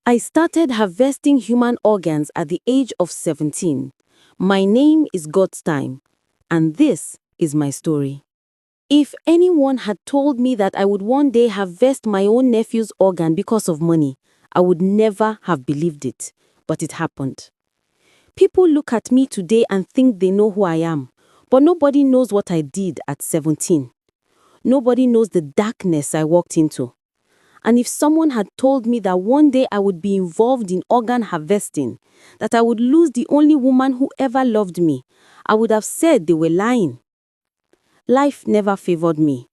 I started harvesting human organs at the age of 17. My name is God's Time, and this is my story. If anyone had told me that I would one day harvest my own nephew's organ because of money, I would never have believed it, but it happened. People look at me today and think they know who I am, but nobody knows what I did at 17. Nobody knows the darkness I walked into. And if someone had told me that one day I would be involved in organ harvesting, that I would lose the only woman who ever loved me, I would have said they were lying. Life never favored me.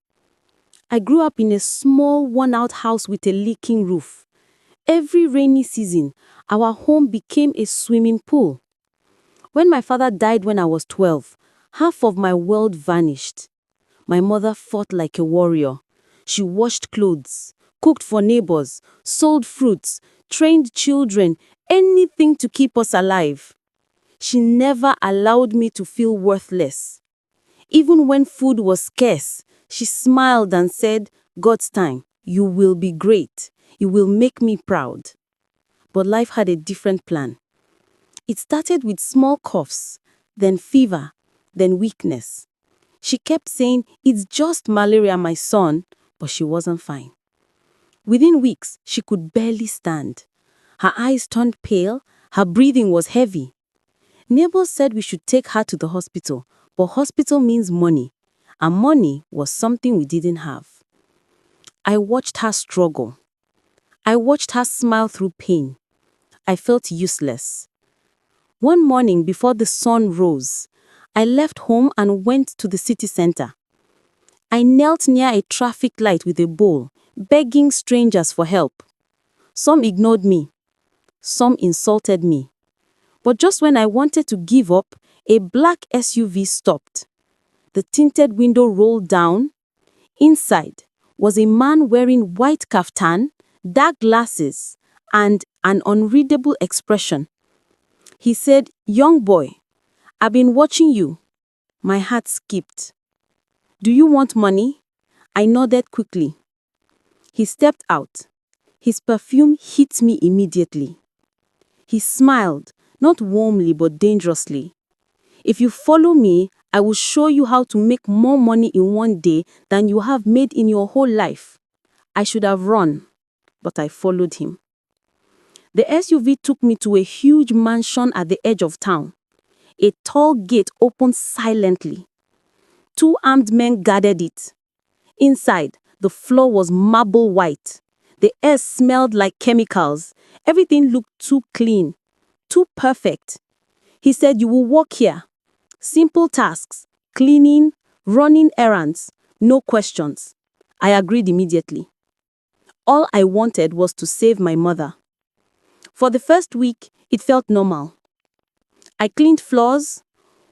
I grew up in a small, worn-out house with a leaking roof. Every rainy season, our home became a swimming pool. When my father died when I was 12, half of my world vanished. My mother fought like a warrior. She washed clothes, cooked for neighbors, sold fruits, trained children, anything to keep us alive. She never allowed me to feel worthless. Even when food was scarce, she smiled and said, "God's time, you will be great. You will make me proud." But life had a different plan. It started with small coughs, then fever, then weakness. She kept saying, "It's just malaria, my son," but she wasn't fine. Within weeks, she could barely stand. Her eyes turned pale, her breathing was heavy. Neighbors said we should take her to the hospital, but hospital means money, and money was something we didn't have. I watched her struggle. I watched her smile through pain. I felt useless. One morning before the sun rose, I left home and went to the city center. I knelt near a traffic light with a bowl, begging strangers for help. Some ignored me. Some insulted me. But just when I wanted to give up, a black SUV stopped. The tinted window rolled down. Inside was a man wearing white kaftan, dark glasses, and an unreadable expression. He said, "Young boy, I've been watching you." My heart skipped. "Do you want money?" I nodded quickly. He stepped out. His perfume hit me immediately. He smiled, not warmly but dangerously. "If you follow me, I will show you how to make more money in one day than you have made in your whole life." I should have run, but I followed him. The SUV took me to a huge mansion at the edge of town. A tall gate opened silently. 2 armed men guarded it. Inside, the floor was marble white. The air smelled like chemicals. Everything looked too clean, too perfect. He said, "You will work here. Simple tasks, cleaning, running errands, no questions." I agreed immediately. All I wanted was to save my mother. For the first week, it felt normal. I cleaned floors,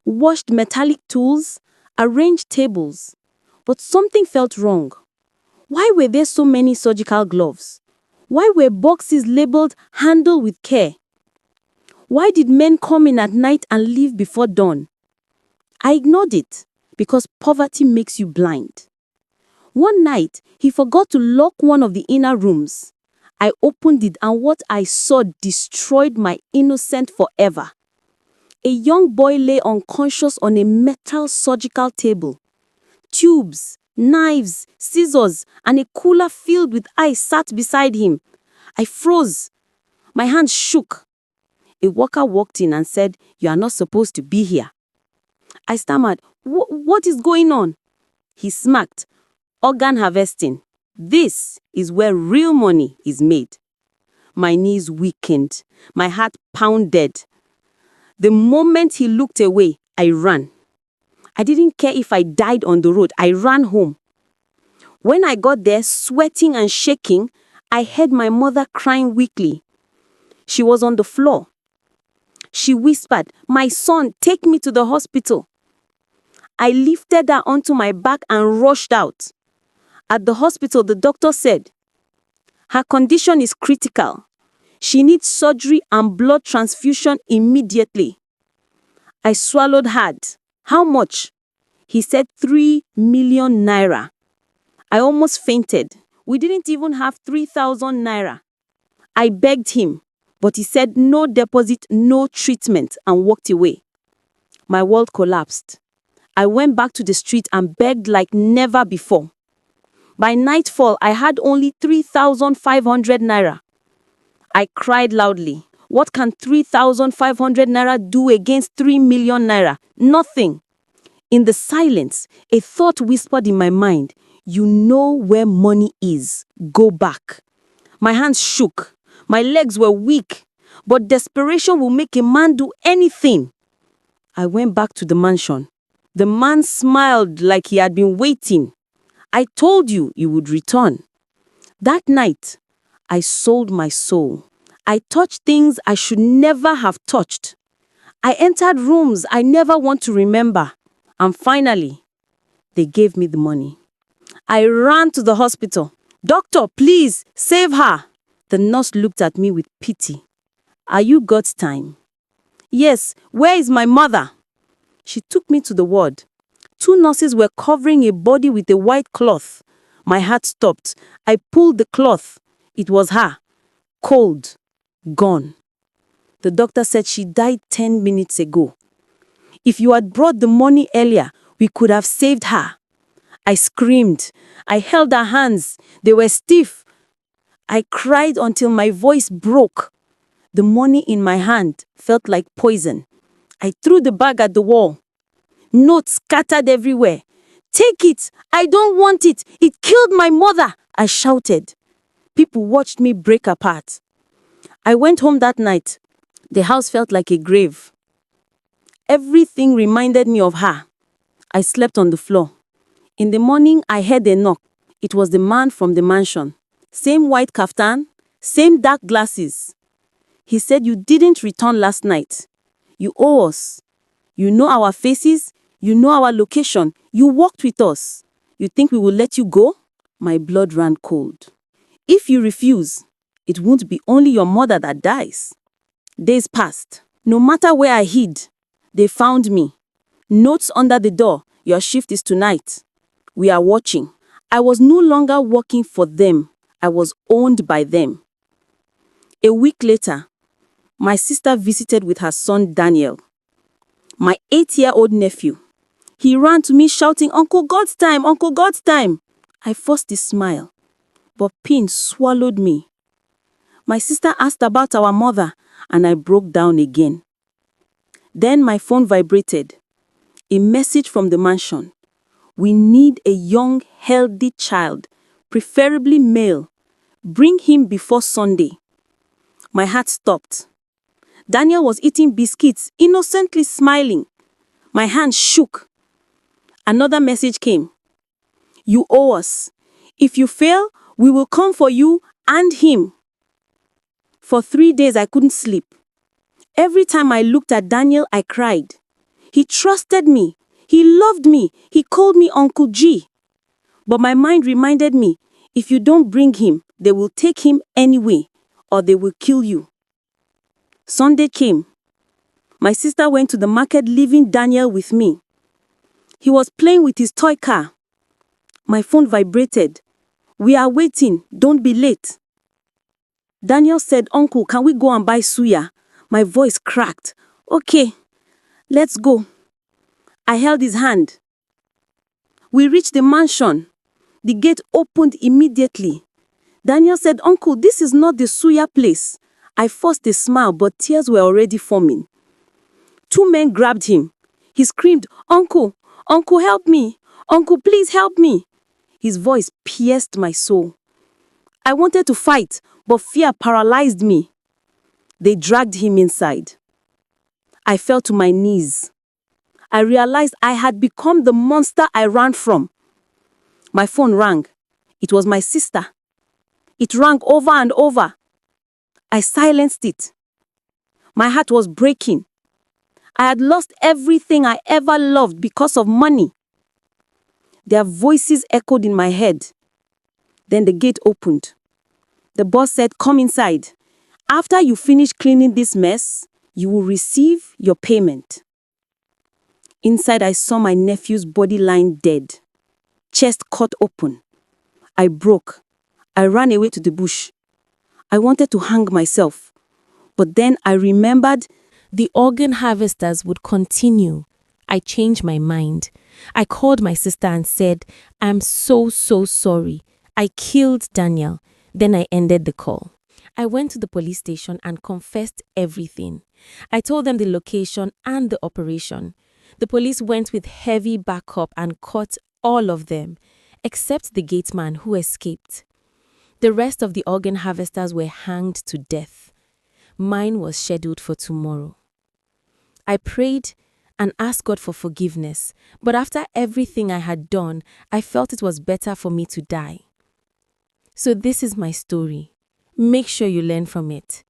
washed metallic tools, arranged tables. But something felt wrong. Why were there so many surgical gloves? Why were boxes labeled "handle with care"? Why did men come in at night and leave before dawn? I ignored it because poverty makes you blind. One night, he forgot to lock one of the inner rooms. I opened it and what I saw destroyed my innocence forever. A young boy lay unconscious on a metal surgical table. Tubes, knives, scissors, and a cooler filled with ice sat beside him. I froze. My hands shook. A worker walked in and said, "You are not supposed to be here." I stammered, What is going on?" He smacked, "Organ harvesting. This is where real money is made." My knees weakened. My heart pounded. The moment he looked away, I ran. I didn't care if I died on the road. I ran home. When I got there, sweating and shaking, I heard my mother crying weakly. She was on the floor. She whispered, "My son, take me to the hospital." I lifted her onto my back and rushed out. At the hospital, the doctor said, "Her condition is critical. She needs surgery and blood transfusion immediately." I swallowed hard. "How much?" He said 3 million naira. I almost fainted. We didn't even have 3,000 naira. I begged him, but he said no deposit, no treatment, and walked away. My world collapsed. I went back to the street and begged like never before. By nightfall, I had only 3,500 naira. I cried loudly. What can 3,500 naira do against 3 million naira? Nothing. In the silence, a thought whispered in my mind, you know where money is. Go back. My hands shook. My legs were weak. But desperation will make a man do anything. I went back to the mansion. The man smiled like he had been waiting. I told you would return. That night, I sold my soul. I touched things I should never have touched. I entered rooms I never want to remember. And finally, they gave me the money. I ran to the hospital. Doctor, please, save her. The nurse looked at me with pity. Are you God's time? Yes, where is my mother? She took me to the ward. 2 nurses were covering a body with a white cloth. My heart stopped. I pulled the cloth. It was her. Cold. Gone. The doctor said she died 10 minutes ago. If you had brought the money earlier, we could have saved her. I screamed. I held her hands. They were stiff. I cried until my voice broke. The money in my hand felt like poison. I threw the bag at the wall. Notes scattered everywhere. Take it! I don't want it! It killed my mother! I shouted. People watched me break apart. I went home that night. The house felt like a grave. Everything reminded me of her. I slept on the floor. In the morning, I heard a knock. It was the man from the mansion. Same white kaftan, same dark glasses. He said, you didn't return last night. You owe us. You know our faces. You know our location. You walked with us. You think we will let you go? My blood ran cold. If you refuse, it won't be only your mother that dies. Days passed. No matter where I hid, they found me. Notes under the door. Your shift is tonight. We are watching. I was no longer working for them. I was owned by them. A week later, my sister visited with her son Daniel, my 8-year-old nephew. He ran to me shouting, Uncle God's time, Uncle God's time. I forced a smile, but pain swallowed me. My sister asked about our mother, and I broke down again. Then my phone vibrated. A message from the mansion. We need a young, healthy child, preferably male. Bring him before Sunday. My heart stopped. Daniel was eating biscuits, innocently smiling. My hand shook. Another message came. You owe us. If you fail, we will come for you and him. For 3 days, I couldn't sleep. Every time I looked at Daniel, I cried. He trusted me. He loved me. He called me Uncle G. But my mind reminded me, if you don't bring him, they will take him anyway, or they will kill you. Sunday came. My sister went to the market, leaving Daniel with me. He was playing with his toy car. My phone vibrated. We are waiting. Don't be late. Daniel said, Uncle, can we go and buy suya? My voice cracked. Okay, let's go. I held his hand. We reached the mansion. The gate opened immediately. Daniel said, Uncle, this is not the suya place. I forced a smile, but tears were already forming. 2 men grabbed him. He screamed, Uncle, Uncle, help me. Uncle, please help me. His voice pierced my soul. I wanted to fight, but fear paralyzed me. They dragged him inside. I fell to my knees. I realized I had become the monster I ran from. My phone rang. It was my sister. It rang over and over. I silenced it. My heart was breaking. I had lost everything I ever loved because of money. Their voices echoed in my head. Then the gate opened. The boss said, come inside. After you finish cleaning this mess, you will receive your payment. Inside, I saw my nephew's body lying dead. Chest cut open. I broke. I ran away to the bush. I wanted to hang myself. But then I remembered The organ harvesters would continue. I changed my mind. I called my sister and said, I'm so sorry. I killed Daniel. Then I ended the call. I went to the police station and confessed everything. I told them the location and the operation. The police went with heavy backup and caught all of them, except the gateman who escaped. The rest of the organ harvesters were hanged to death. Mine was scheduled for tomorrow. I prayed and asked God for forgiveness, but after everything I had done, I felt it was better for me to die. So this is my story. Make sure you learn from it.